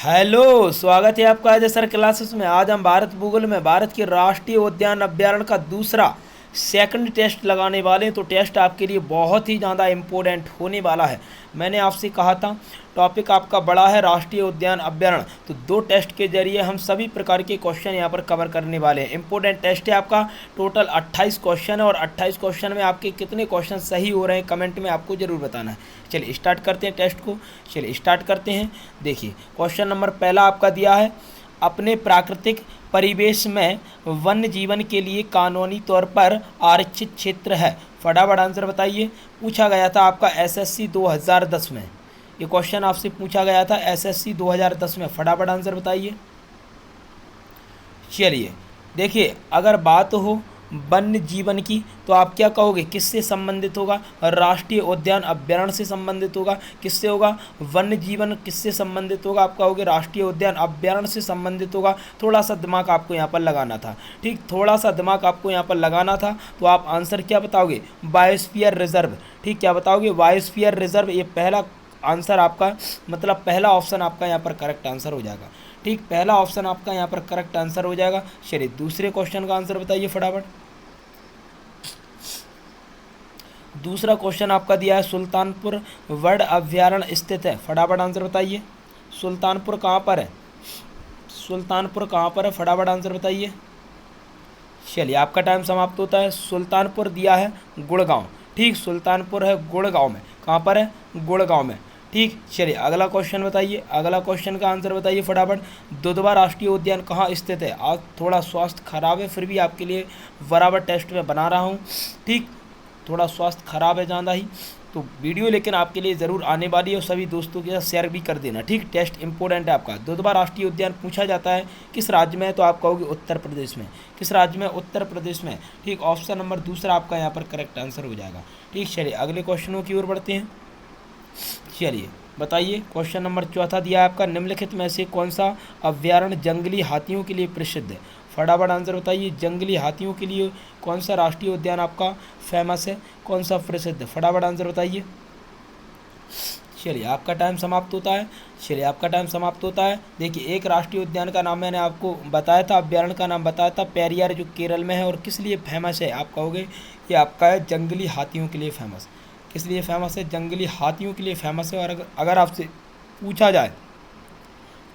Hello, स्वागत है आपका आज सर क्लासेस में। आज हम भारत भूगोल में भारत के राष्ट्रीय उद्यान अभ्यारण्य का दूसरा सेकंड टेस्ट लगाने वाले हैं। तो टेस्ट आपके लिए बहुत ही ज़्यादा इम्पोर्टेंट होने वाला है। मैंने आपसे कहा था टॉपिक आपका बड़ा है राष्ट्रीय उद्यान अभ्यारण्य, तो 2 टेस्ट के जरिए हम सभी प्रकार के क्वेश्चन यहाँ पर कवर करने वाले हैं। इंपॉर्टेंट टेस्ट है आपका, टोटल 28 क्वेश्चन है और 28 क्वेश्चन में आपके कितने क्वेश्चन सही हो रहे हैं कमेंट में आपको ज़रूर बताना है। चलिए स्टार्ट करते हैं टेस्ट को। चलिए स्टार्ट करते हैं। देखिए क्वेश्चन नंबर पहला आपका दिया है, अपने प्राकृतिक परिवेश में वन्य जीवन के लिए कानूनी तौर पर आरक्षित क्षेत्र है। फटाफट आंसर बताइए। पूछा गया था आपका एसएससी 2010 में, ये क्वेश्चन आपसे पूछा गया था एसएससी 2010 में। फटाफट आंसर बताइए। चलिए देखिए, अगर बात हो वन्य जीवन की तो आप क्या कहोगे, किससे संबंधित होगा? राष्ट्रीय उद्यान अभ्यारण्य से संबंधित होगा। किससे होगा? वन्य जीवन किससे संबंधित होगा? आप कहोगे राष्ट्रीय उद्यान अभ्यारण्य से संबंधित होगा। थोड़ा सा दिमाग आपको यहाँ पर लगाना था, ठीक, थोड़ा सा दिमाग आपको यहाँ पर लगाना था। तो आप आंसर क्या बताओगे? Biosphere reserve. ठीक, क्या बताओगे? Biosphere reserve. ये पहला आंसर आपका, मतलब पहला ऑप्शन आपका यहाँ पर करेक्ट आंसर हो जाएगा। ठीक, पहला ऑप्शन आपका यहाँ पर करेक्ट आंसर हो जाएगा। चलिए दूसरे क्वेश्चन का आंसर बताइए फटाफट। दूसरा क्वेश्चन आपका दिया है, सुल्तानपुर वर्ड अभ्यारण्य स्थित है। फटाफट आंसर बताइए। सुल्तानपुर कहाँ पर है? सुल्तानपुर कहाँ पर है? फटाफट आंसर बताइए। चलिए आपका टाइम समाप्त होता है। सुल्तानपुर दिया है गुड़गांव। ठीक, सुल्तानपुर है गुड़गांव में। कहाँ पर है? गुड़गांव में। ठीक, चलिए अगला क्वेश्चन बताइए। अगला क्वेश्चन का आंसर बताइए फटाफट। दुधवा राष्ट्रीय उद्यान कहाँ स्थित है? आज थोड़ा स्वास्थ्य खराब है, फिर भी आपके लिए बराबर टेस्ट में बना रहा हूँ। ठीक, थोड़ा स्वास्थ्य खराब है ज़्यादा ही, तो वीडियो लेकिन आपके लिए ज़रूर आने वाली है और सभी दोस्तों के साथ शेयर भी कर देना। ठीक, टेस्ट इंपॉर्टेंट है आपका। दुधवा राष्ट्रीय उद्यान पूछा जाता है किस राज्य में है? तो आप कहोगे उत्तर प्रदेश में। किस राज्य में? उत्तर प्रदेश में। ठीक, ऑप्शन नंबर दूसरा आपका यहाँ पर करेक्ट आंसर हो जाएगा। ठीक, चलिए अगले क्वेश्चनों की ओर बढ़ते हैं। चलिए बताइए, क्वेश्चन नंबर चौथा दिया है आपका, निम्नलिखित में से कौन सा अभ्यारण्य जंगली हाथियों के लिए प्रसिद्ध है? फटाफट आंसर बताइए। जंगली हाथियों के लिए कौन सा राष्ट्रीय उद्यान आपका फेमस है, कौन सा प्रसिद्ध है? फटाफट आंसर बताइए। चलिए आपका टाइम समाप्त होता है। चलिए आपका टाइम समाप्त होता है। देखिए एक राष्ट्रीय उद्यान का नाम मैंने आपको बताया था, अभ्यारण्य का नाम बताया था, पेरियार, जो केरल में है। और किस लिए फेमस है? आप कहोगे ये आपका है जंगली हाथियों के लिए फेमस। किस लिए फेमस है? जंगली हाथियों के लिए फेमस है। और अगर आपसे पूछा जाए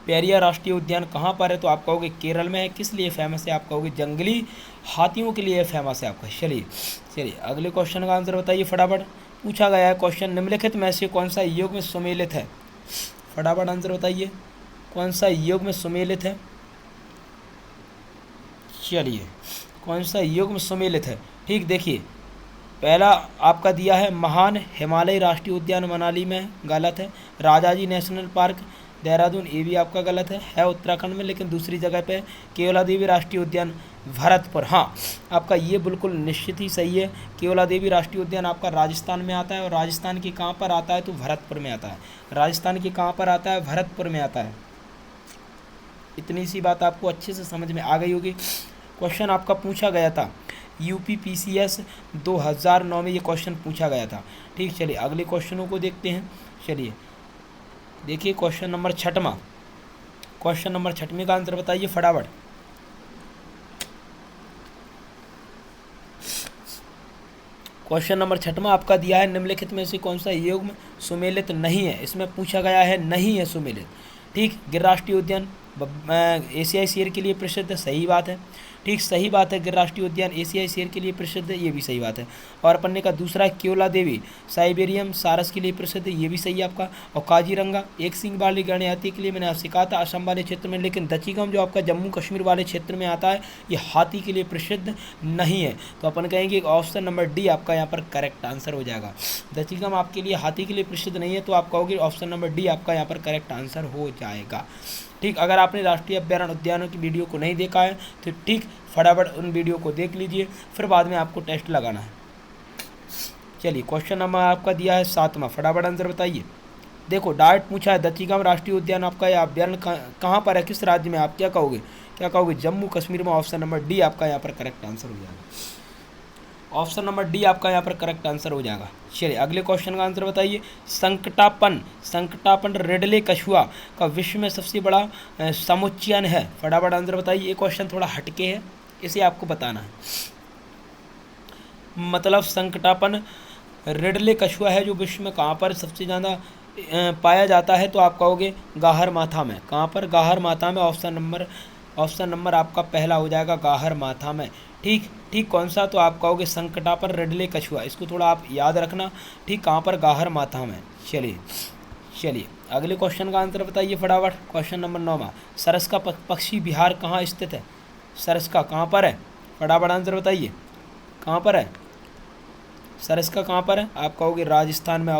पेरियार राष्ट्रीय उद्यान कहाँ पर है, तो आप कहोगे केरल में है। किस लिए फेमस है? आप कहोगे जंगली हाथियों के लिए फेमस है आपका। चलिए चलिए अगले क्वेश्चन का आंसर बताइए फटाफट। पूछा गया है क्वेश्चन, निम्नलिखित में से कौन सा योग में सम्मिलित है? फटाफट आंसर बताइए, कौन सा योग में सम्मिलित है? चलिए कौन सा योग में सम्मिलित है? ठीक, देखिए पहला आपका दिया है महान हिमालय राष्ट्रीय उद्यान मनाली में, गलत है। राजाजी नेशनल पार्क देहरादून, ये भी आपका गलत है उत्तराखंड में, लेकिन दूसरी जगह पे। केवला देवी राष्ट्रीय उद्यान भरतपुर, हाँ आपका ये बिल्कुल निश्चित ही सही है। केवला देवी राष्ट्रीय उद्यान आपका राजस्थान में आता है। और राजस्थान के कहाँ पर आता है? तो भरतपुर में आता है। राजस्थान के कहाँ पर आता है? भरतपुर में आता है। इतनी सी बात आपको अच्छे से समझ में आ गई होगी। क्वेश्चन आपका पूछा गया था यूपीपीसीएस 2009 में, ये क्वेश्चन पूछा गया था। ठीक, चलिए अगले क्वेश्चनों को देखते हैं। चलिए देखिए क्वेश्चन नंबर छठवां, क्वेश्चन नंबर छठवें का आंसर बताइए फटाफट। क्वेश्चन नंबर छठवां आपका दिया है, निम्नलिखित में से कौन सा योग में सुमेलित नहीं है? इसमें पूछा गया है नहीं है सुमेलित। ठीक, गिर राष्ट्रीय उद्यान एशियाई शेर के लिए प्रसिद्ध है, सही बात है। ठीक, सही बात है, गिर राष्ट्रीय उद्यान एशियाई शेर के लिए प्रसिद्ध है, ये भी सही बात है। और पन्ने का दूसरा केवला देवी साइबेरियम सारस के लिए प्रसिद्ध है, ये भी सही है आपका। और काजीरंगा एक सींग वाली गणियाती के लिए मैंने आपसे कहा था असम वाले क्षेत्र में, लेकिन दचीगम जो आपका जम्मू कश्मीर वाले क्षेत्र में आता है, ये हाथी के लिए प्रसिद्ध नहीं है। तो अपन कहेंगे ऑप्शन नंबर डी आपका यहाँ पर करेक्ट आंसर हो जाएगा। दचीगम आपके लिए हाथी के लिए प्रसिद्ध नहीं है, तो आप कहोगे ऑप्शन नंबर डी आपका यहाँ पर करेक्ट आंसर हो जाएगा। ठीक, अगर आपने राष्ट्रीय अभ्यारण्य उद्यानों की वीडियो को नहीं देखा है तो ठीक फटाफट उन वीडियो को देख लीजिए, फिर बाद में आपको टेस्ट लगाना है। चलिए क्वेश्चन नंबर आपका दिया है 7वां, फटाफट आंसर बताइए। देखो डायरेक्ट पूछा है दचीगम राष्ट्रीय उद्यान आपका या अभ्यारण्य कहाँ पर है, किस राज्य में? आप क्या कहोगे? क्या कहोगे? जम्मू कश्मीर में। ऑप्शन नंबर डी आपका यहाँ पर करेक्ट आंसर हो जाएगा। ऑप्शन नंबर डी आपका यहाँ पर करेक्ट आंसर हो जाएगा। चलिए अगले क्वेश्चन का आंसर बताइए। संकटापन रिडले कछुआ का विश्व में सबसे बड़ा समुच्चयन है। फटाफट आंसर बताइए। ये क्वेश्चन थोड़ा हटके है, इसे आपको बताना है। मतलब संकटापन रिडले कछुआ है जो विश्व में कहाँ पर सबसे ज़्यादा पाया जाता है, तो आप कहोगे गाहर माथा में। कहाँ पर? गाहर माथा में। ऑप्शन नंबर आपका पहला हो जाएगा गाहर माथा में। ठीक कौन सा? तो आप कहोगे संकटापन रिडले कछुआ। इसको थोड़ा आप याद रखना। ठीक, कहाँ पर? गाहर माथा में। चलिए अगले क्वेश्चन का आंसर बताइए फटाफट। क्वेश्चन नंबर 9 सरस का पक्षी विहार कहाँ स्थित है? सरस का कहाँ पर है? फटाफट आंसर बताइए, कहाँ पर है सरस का? कहाँ पर है? आप कहोगे राजस्थान में।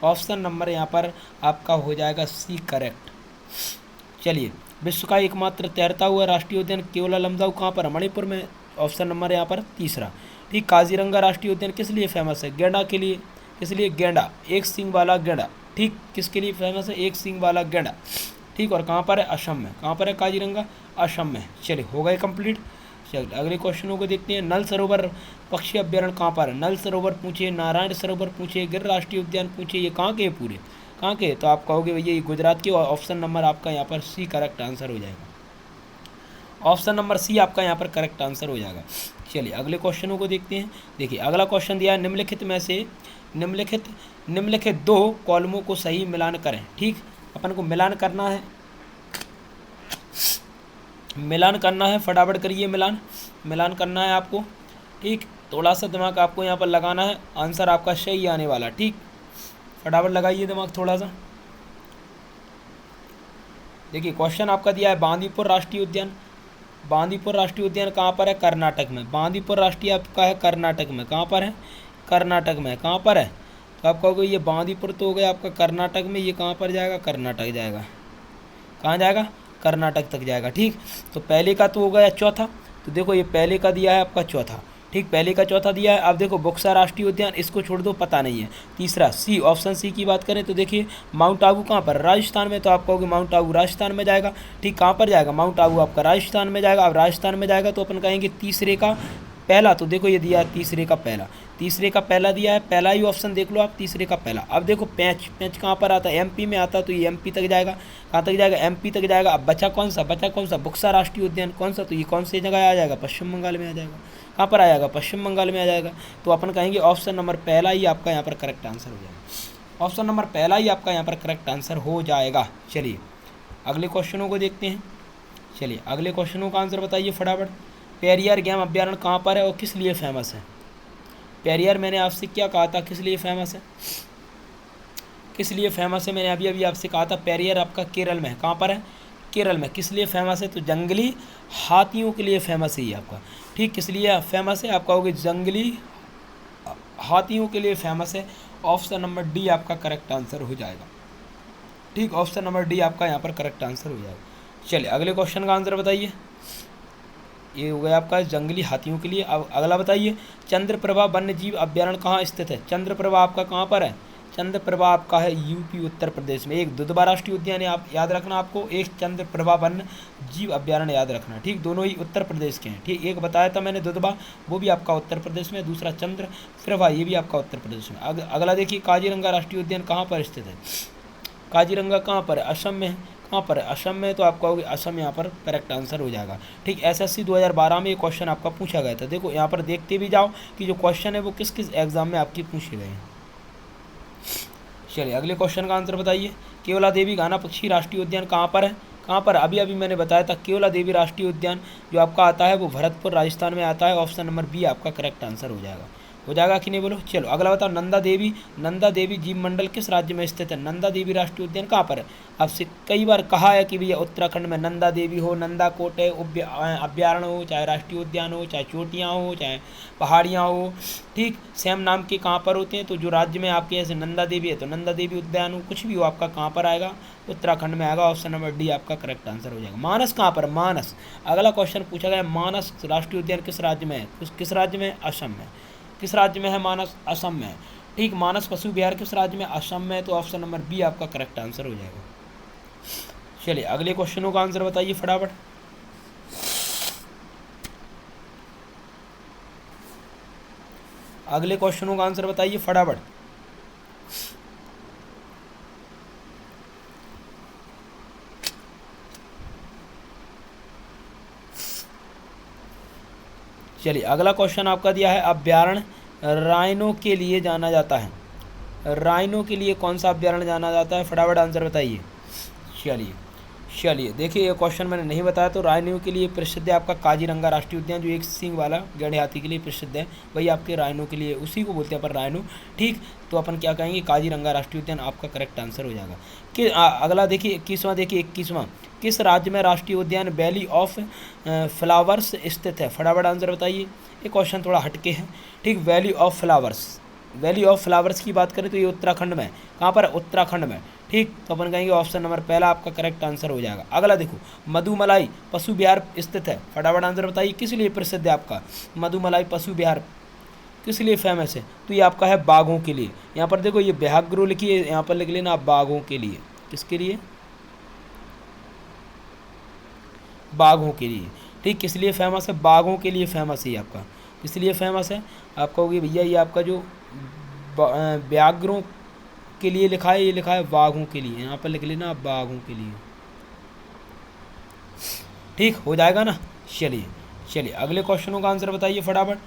ऑप्शन नंबर यहाँ पर आपका हो जाएगा सी करेक्ट। चलिए विश्व का एकमात्र तैरता हुआ राष्ट्रीय उद्यान केवला लमजाऊ कहाँ पर है? मणिपुर में। ऑप्शन नंबर यहाँ पर तीसरा। ठीक, काजीरंगा राष्ट्रीय उद्यान किस लिए फेमस है? गेंडा के लिए। किस लिए? गेंडा, एक सींग वाला गेंडा। ठीक, किसके लिए फेमस है? एक सींग वाला गेंडा। ठीक, और कहाँ पर है? असम में। कहाँ पर है काजीरंगा? असम में। चलिए हो गए कंप्लीट। चलिए अगले क्वेश्चनों को देखते हैं। नल सरोवर पक्षी अभ्यारण्य कहाँ पर है? नल सरोवर पूछे, नारायण सरोवर पूछे, गिर राष्ट्रीय उद्यान पूछे, ये कहाँ के हैं पूरे? कहाँ के? तो आप कहोगे भैया ये गुजरात के। और ऑप्शन नंबर आपका यहाँ पर सी करेक्ट आंसर हो जाएगा। ऑप्शन नंबर सी आपका यहाँ पर करेक्ट आंसर हो जाएगा। चलिए अगले क्वेश्चनों को देखते हैं। देखिए अगला क्वेश्चन दिया है, निम्नलिखित में से निम्नलिखित दो कॉलमों को सही मिलान करें। ठीक, अपन को मिलान करना है, फटाफट करिए। मिलान करना है आपको। ठीक, थोड़ा सा दिमाग आपको यहाँ पर लगाना है, आंसर आपका सही आने वाला। ठीक, फटाफट लगाइए दिमाग थोड़ा सा। देखिए क्वेश्चन आपका दिया है बांदीपुर राष्ट्रीय उद्यान। बांदीपुर राष्ट्रीय उद्यान कहाँ पर है? कर्नाटक में। बांदीपुर राष्ट्रीय आपका है कर्नाटक में। कहाँ पर है? कर्नाटक में। कहाँ पर है? तो आप कहोगे ये बांदीपुर तो हो गया आपका कर्नाटक में, ये कहाँ पर जाएगा? कर्नाटक जाएगा। कहाँ जाएगा? कर्नाटक तक जाएगा। ठीक, तो पहले का तो हो गया चौथा। तो देखो ये पहले का दिया है आपका चौथा। ठीक, पहले का चौथा दिया है। अब देखो बुक्सा राष्ट्रीय उद्यान, इसको छोड़ दो, पता नहीं है। तीसरा सी, ऑप्शन सी की बात करें तो देखिए माउंट आबू कहाँ पर? राजस्थान में। तो आप कहोगे माउंट आबू राजस्थान में जाएगा। ठीक, कहाँ पर जाएगा? माउंट आबू आपका राजस्थान में जाएगा। अब राजस्थान में जाएगा तो अपन कहेंगे तीसरे का पहला। तो देखो ये दिया है तीसरे का पहला दिया है। पहला ही ऑप्शन देख लो आप, तीसरे का पहला। अब देखो पेंच कहाँ पर आता है? एमपी में आता है, तो ये एमपी तक जाएगा। कहाँ तक जाएगा? एमपी तक जाएगा। अब बचा कौन सा? बुक्सा राष्ट्रीय उद्यान। कौन सा? तो ये कौन सी जगह आ जाएगा? पश्चिम बंगाल में आ जाएगा। कहाँ पर आ जाएगा? पश्चिम बंगाल में आ जाएगा। तो अपन कहेंगे ऑप्शन नंबर पहला ही आपका यहाँ पर करेक्ट आंसर हो जाएगा। ऑप्शन नंबर पहला ही आपका यहाँ पर करेक्ट आंसर हो जाएगा। चलिए अगले क्वेश्चनों को देखते हैं। चलिए अगले क्वेश्चनों का आंसर बताइए फटाफट। पेरियार गेम अभ्यारण्य कहाँ पर है और किस लिए फेमस है? पेरियार मैंने आपसे क्या कहा था, किस लिए फेमस है? मैंने अभी आपसे कहा था पेरियार आपका केरल में है। कहाँ पर है? केरल में। किस लिए फेमस है? तो जंगली हाथियों के लिए फेमस है ये आपका। ठीक, किस लिए फेमस है? आप कहोगे जंगली हाथियों के लिए फेमस है। ऑप्शन नंबर डी आपका करेक्ट आंसर हो जाएगा। ठीक, ऑप्शन नंबर डी आपका यहाँ पर करेक्ट आंसर हो जाएगा। चलिए अगले क्वेश्चन का आंसर बताइए। ये हो गया आपका जंगली हाथियों के लिए। अब अगला बताइए, चंद्रप्रभा वन्य जीव अभ्यारण्य कहाँ स्थित है? चंद्रप्रभा आपका कहाँ पर है? चंद्रप्रभा आपका है यूपी उत्तर प्रदेश में। एक दुधवा राष्ट्रीय उद्यान है, आप याद रखना आपको, एक चंद्रप्रभा वन्य जीव अभ्यारण्य याद रखना। ठीक, दोनों ही उत्तर प्रदेश के हैं। ठीक, एक बताया था मैंने दुधवा, वो भी आपका उत्तर प्रदेश में। दूसरा चंद्रप्रभा, ये भी आपका उत्तर प्रदेश में। अगला देखिए, काजीरंगा राष्ट्रीय उद्यान कहाँ पर स्थित है? काजीरंगा कहाँ पर है? असम में है। कहाँ पर है? असम में। तो आप कहोगे असम यहाँ पर करेक्ट आंसर हो जाएगा। ठीक, एसएससी 2012 में ये क्वेश्चन आपका पूछा गया था। देखो यहाँ पर देखते भी जाओ कि जो क्वेश्चन है वो किस किस एग्जाम में आपकी पूछे गए हैं। चलिए अगले क्वेश्चन का आंसर बताइए। केवला देवी घाना पक्षी राष्ट्रीय उद्यान कहाँ पर है? कहाँ पर? अभी मैंने बताया था केवला देवी राष्ट्रीय उद्यान जो आपका आता है वो भरतपुर राजस्थान में आता है। ऑप्शन नंबर बी आपका करेक्ट आंसर हो जाएगा कि नहीं बोलो। चलो अगला बताओ, नंदा देवी जीव मंडल किस राज्य में स्थित है? नंदा देवी राष्ट्रीय उद्यान कहाँ पर है? आपसे कई बार कहा है कि भैया उत्तराखंड में नंदा देवी हो, नंदा कोटे अभ्यारण्य हो, चाहे राष्ट्रीय उद्यान हो, चाहे चोटियाँ हो, चाहे पहाड़ियाँ हो। ठीक, सेम नाम के कहाँ पर होते हैं? तो जो राज्य में आपके जैसे नंदा देवी है तो नंदा देवी उद्यान हो, कुछ भी हो आपका कहाँ पर आएगा? उत्तराखंड में आएगा। ऑप्शन नंबर डी आपका करेक्ट आंसर हो जाएगा। मानस कहाँ पर? मानस, अगला क्वेश्चन पूछा गया, मानस राष्ट्रीय उद्यान किस राज्य में है? किस राज्य में? असम में। किस राज्य में है मानस? असम में। ठीक, मानस पशु विहार किस राज्य में? असम में। तो ऑप्शन नंबर बी आपका करेक्ट आंसर हो जाएगा। चलिए अगले क्वेश्चनों का आंसर बताइए फटाफट। अगले क्वेश्चनों का आंसर बताइए फटाफट। चलिए अगला क्वेश्चन आपका दिया है, अभ्यारण्य राइनो के लिए जाना जाता है। राइनो के लिए कौन सा अभ्यारण्य जाना जाता है, फटाफट आंसर बताइए। चलिए चलिए देखिए, ये क्वेश्चन मैंने नहीं बताया, तो राइनो के लिए प्रसिद्ध है आपका काजीरंगा राष्ट्रीय उद्यान, जो एक सींग वाला गड़े हाथी के लिए प्रसिद्ध है, वही आपके राइनो के लिए, उसी को बोलते हैं अपन राइनो। ठीक, तो अपन क्या कहेंगे, काजीरंगा राष्ट्रीय उद्यान आपका करेक्ट आंसर हो जाएगा। कि अगला देखिए 21वां, देखिए 21वां, किस राज्य में राष्ट्रीय उद्यान वैली ऑफ फ्लावर्स स्थित है, फटाफट आंसर बताइए। ये क्वेश्चन थोड़ा हटके है। ठीक, valley of flowers, valley of flowers की बात करें तो ये उत्तराखंड में है। कहाँ पर, उत्तराखंड में। ठीक, तो अपन कहेंगे ऑप्शन नंबर पहला आपका करेक्ट आंसर हो जाएगा। अगला देखो, मधुमलाई पशु विहार स्थित है, फटाफट आंसर बताइए किस लिए प्रसिद्ध है आपका मधुमलाई पशु विहार, किस लिए फेमस है, तो ये आपका है बाघों के लिए। यहाँ पर देखो ये व्याघ्र लिखी है, यहाँ पर लिख लेना आप बाघों के लिए, किसके लिए, बाघों के लिए। ठीक, किस लिए फेमस है, बाघों के लिए फेमस है आपका। किस लिए फेमस है, आपका होगी भैया ये आपका जो व्याघ्रों के लिए लिखा है, ये लिखा है बाघों के लिए, यहाँ पर लिख लेना आप बाघों के लिए। ठीक हो जाएगा ना। चलिए चलिए अगले क्वेश्चनों का आंसर बताइए फटाफट।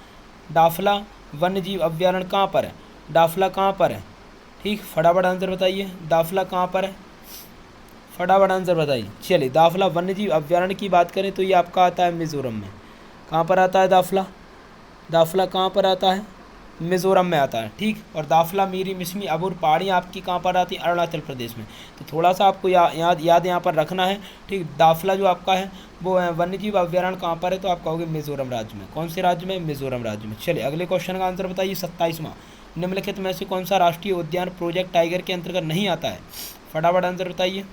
डाफला वन्य जीव अभ्यारण्य कहाँ पर है, डाफला कहाँ पर है, ठीक फटाफट आंसर बताइए, डाफला कहाँ पर है, फटाफट आंसर बताइए। चलिए दाफला वन्य जीव अभ्यारण्य की बात करें तो ये आपका आता है मिज़ोरम में। कहाँ पर आता है दाफला, दाफला कहाँ पर आता है, मिज़ोरम में आता है। ठीक, और दाफला मीरी मिसमी अबूर पहाड़ियाँ आपकी कहाँ पर आती है, अरुणाचल प्रदेश में। तो थोड़ा सा आपको याद यहाँ पर रखना है। ठीक, दाफला जो आपका है वो वन्य जीव अभ्यारण्य कहाँ पर है, तो आप कहोगे मिज़ोरम राज्य में। कौन से राज्य में, मिज़ोरम राज्य में। चलिए अगले क्वेश्चन का आंसर बताइए 27वां, निम्नलिखित में से कौन सा राष्ट्रीय उद्यान प्रोजेक्ट टाइगर के अंतर्गत नहीं आता है, फटाफट आंसर बताइए।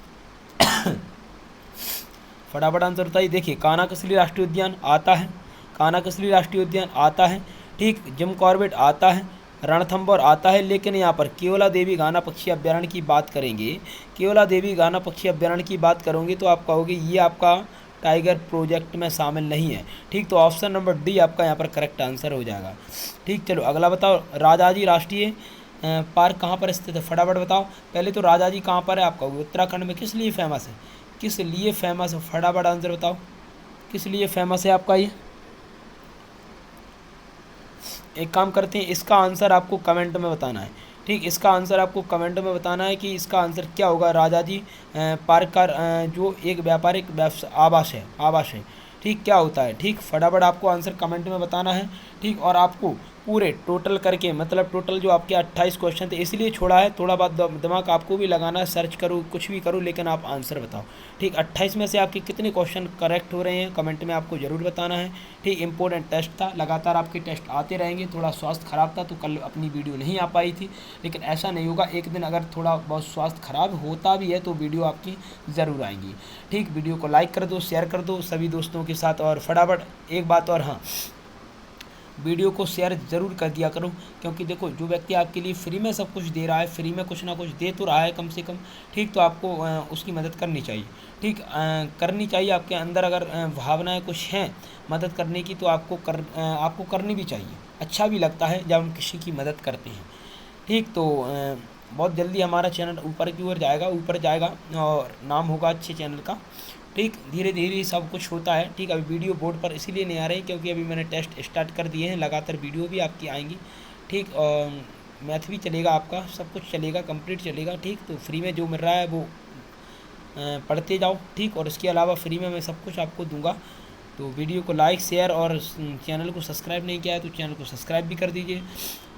फटाफट आंसर बताइए। देखिए कानाकसली राष्ट्रीय उद्यान आता है, कानाकसली राष्ट्रीय उद्यान आता है। ठीक, जिम कॉर्बेट आता है, रणथंभौर आता है, लेकिन यहाँ पर केवला देवी गाना पक्षी अभ्यारण्य की बात करेंगे, केवला देवी गाना पक्षी अभ्यारण्य की बात करोगे तो आप कहोगे ये आपका टाइगर प्रोजेक्ट में शामिल नहीं है। ठीक, तो ऑप्शन नंबर डी आपका यहाँ पर करेक्ट आंसर हो जाएगा। ठीक, चलो अगला बताओ, राजाजी राष्ट्रीय पार्क कहाँ पर स्थित है, फटाफट बताओ। पहले तो राजाजी कहाँ पर है, आपका उत्तराखंड में, किस लिए फेमस है, किस लिए फेमस है, फटाफट आंसर बताओ, किस लिए फेमस है आपका ये। एक काम करते हैं, इसका आंसर आपको कमेंट में बताना है। ठीक, इसका आंसर आपको कमेंट में बताना है कि इसका आंसर क्या होगा। राजाजी पार्क का जो एक व्यापारिक आवास है, आवास है। ठीक, क्या होता है। ठीक, फटाफट आपको आंसर कमेंट में बताना है। ठीक, और आपको पूरे टोटल करके, मतलब टोटल जो आपके 28 क्वेश्चन थे, इसलिए छोड़ा है, थोड़ा बहुत दिमाग आपको भी लगाना है, सर्च करो कुछ भी करो, लेकिन आप आंसर बताओ। ठीक, 28 में से आपके कितने क्वेश्चन करेक्ट हो रहे हैं कमेंट में आपको ज़रूर बताना है। ठीक, इंपॉर्टेंट टेस्ट था, लगातार आपके टेस्ट आते रहेंगे। थोड़ा स्वास्थ्य ख़राब था तो कल अपनी वीडियो नहीं आ पाई थी, लेकिन ऐसा नहीं होगा, एक दिन अगर थोड़ा बहुत स्वास्थ्य खराब होता भी है तो वीडियो आपकी ज़रूर आएंगी। ठीक, वीडियो को लाइक कर दो, शेयर कर दो सभी दोस्तों के साथ, और फटाफट एक बात और, हाँ वीडियो को शेयर ज़रूर कर दिया करो, क्योंकि देखो जो व्यक्ति आपके लिए फ्री में सब कुछ दे रहा है, फ्री में कुछ ना कुछ दे तो रहा है कम से कम। ठीक, तो आपको उसकी मदद करनी चाहिए। ठीक, करनी चाहिए। आपके अंदर अगर भावनाएं कुछ हैं मदद करने की तो आपको करनी भी चाहिए। अच्छा भी लगता है जब हम किसी की मदद करते हैं। ठीक, तो बहुत जल्दी हमारा चैनल ऊपर की ओर जाएगा, ऊपर जाएगा और नाम होगा अच्छे चैनल का। ठीक, धीरे धीरे सब कुछ होता है। ठीक, अभी वीडियो बोर्ड पर इसीलिए नहीं आ रही क्योंकि अभी मैंने टेस्ट स्टार्ट कर दिए हैं, लगातार वीडियो भी आपकी आएंगी। ठीक, और मैथ भी चलेगा आपका, सब कुछ चलेगा, कंप्लीट चलेगा। ठीक, तो फ्री में जो मिल रहा है वो पढ़ते जाओ। ठीक, और इसके अलावा फ्री में मैं सब कुछ आपको दूंगा। तो वीडियो को लाइक, शेयर और चैनल को सब्सक्राइब नहीं किया है तो चैनल को सब्सक्राइब भी कर दीजिए।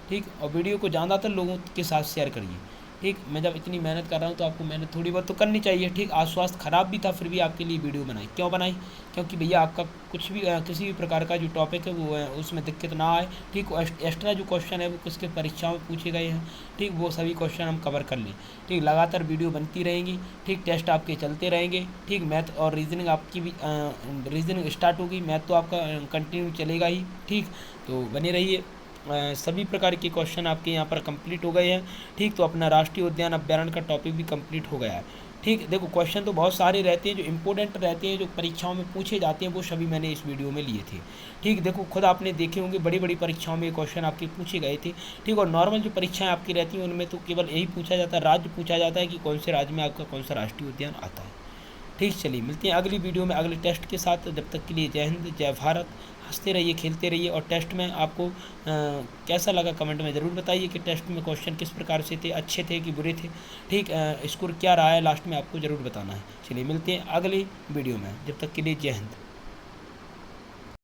ठीक, और वीडियो को ज़्यादातर लोगों के साथ शेयर करिए। ठीक, मैं जब इतनी मेहनत कर रहा हूँ तो आपको मेहनत थोड़ी बहुत तो करनी चाहिए। ठीक, आज स्वास्थ्य ख़राब भी था फिर भी आपके लिए वीडियो बनाई। क्यों बनाई, क्योंकि भैया आपका कुछ भी किसी भी प्रकार का जो टॉपिक है वो उसमें दिक्कत ना आए। ठीक, एक्स्ट्रा जो क्वेश्चन है वो किसके परीक्षाओं में पूछे गए हैं, ठीक, वो सभी क्वेश्चन हम कवर कर लें। ठीक, लगातार वीडियो बनती रहेंगी। ठीक, टेस्ट आपके चलते रहेंगे। ठीक, मैथ और रीजनिंग आपकी भी रीजनिंग स्टार्ट होगी, मैथ तो आपका कंटिन्यू चलेगा ही। ठीक, तो बने रहिए सभी प्रकार के क्वेश्चन आपके यहाँ पर कंप्लीट हो गए हैं। ठीक, तो अपना राष्ट्रीय उद्यान अभ्यारण्य का टॉपिक भी कंप्लीट हो गया है। ठीक, देखो क्वेश्चन तो बहुत सारे रहते हैं, जो इंपॉर्टेंट रहते हैं, जो परीक्षाओं में पूछे जाते हैं, वो सभी मैंने इस वीडियो में लिए थे। ठीक, देखो खुद आपने देखे होंगे बड़ी बड़ी परीक्षाओं में ये क्वेश्चन आपके पूछे गए थे। ठीक, और नॉर्मल जो परीक्षाएं आपकी रहती हैं उनमें तो केवल यही पूछा जाता है, राज्य पूछा जाता है कि कौन से राज्य में आपका कौन सा राष्ट्रीय उद्यान आता है। ठीक, चलिए मिलते हैं अगली वीडियो में अगले टेस्ट के साथ। जब तक के लिए जय हिंद, जय भारत। हंसते रहिए, खेलते रहिए, और टेस्ट में आपको कैसा लगा कमेंट में ज़रूर बताइए कि टेस्ट में क्वेश्चन किस प्रकार से थे, अच्छे थे कि बुरे थे। ठीक, स्कोर क्या रहा है लास्ट में आपको ज़रूर बताना है। चलिए मिलते हैं अगली वीडियो में, जब तक के लिए जय हिंद।